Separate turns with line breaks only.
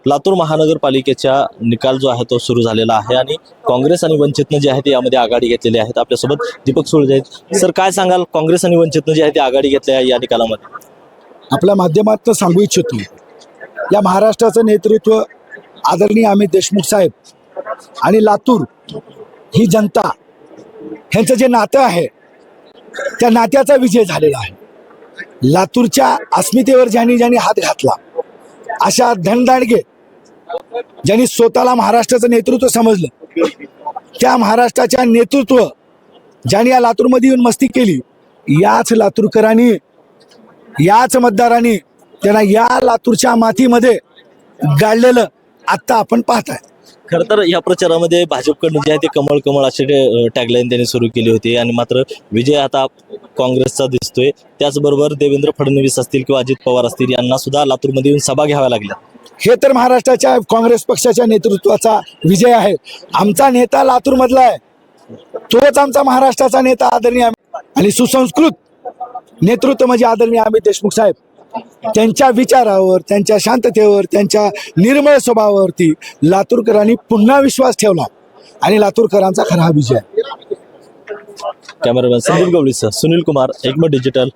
लातूर महानगरपालिकेचा निकाल जो आहे तो सुरू झालेला आहे आणि काँग्रेस आणि वंचितनं जे आहे ते यामध्ये आघाडी घेतलेली आहेत। आपल्यासोबत दीपक सुळजे आहेत। सर, काय सांगाल, काँग्रेस आणि वंचितनं जे आहे ते आघाडी घेतली आहे या निकालामध्ये?
आपल्या माध्यमातून सांगू इच्छितो, या महाराष्ट्राचं नेतृत्व आदरणीय अमित देशमुख साहेब आणि लातूर ही जनता ह्यांचं जे नातं आहे त्या नात्याचा विजय झालेला आहे। लातूरच्या अस्मितेवर ज्यांनी हात घातला, अशा धनदांडगे ज्यांनी स्वतःला महाराष्ट्राचं नेतृत्व समजलं, त्या महाराष्ट्राच्या नेतृत्व ज्यांनी या लातूरमध्ये येऊन मस्ती केली, याच लातूरकरांनी, याच मतदारांनी त्यांना या लातूरच्या मातीमध्ये गाडलेलं आत्ता आपण पाहताय।
खरं तर या प्रचारामध्ये भाजपकडनं जे आहे ते कमळ कमळ असे टॅगलाईन त्यांनी सुरू केली होती आणि मात्र विजय आता काँग्रेसचा दिसतोय। त्याचबरोबर देवेंद्र फडणवीस असतील किंवा अजित पवार असतील यांना सुद्धा लातूरमध्ये येऊन सभा घ्याव्या लागल्या।
हे तर महाराष्ट्राच्या काँग्रेस पक्षाच्या नेतृत्वाचा विजय आहे। आमचा नेता लातूर मधला आहे, तोच आमचा महाराष्ट्राचा नेता आदरणीय आणि सुसंस्कृत नेतृत्व म्हणजे आदरणीय अमित देशमुख साहेब। त्यांच्या विचारावर, त्यांच्या शांततेवर, त्यांच्या निर्मळ स्वभावावरती लातूरकरांनी पुन्हा विश्वास ठेवला आणि लातूरकरांचा खरा विजय।
कॅमेरामॅन संदीप गवळीसह सुनील कुमार, एकमत डिजिटल।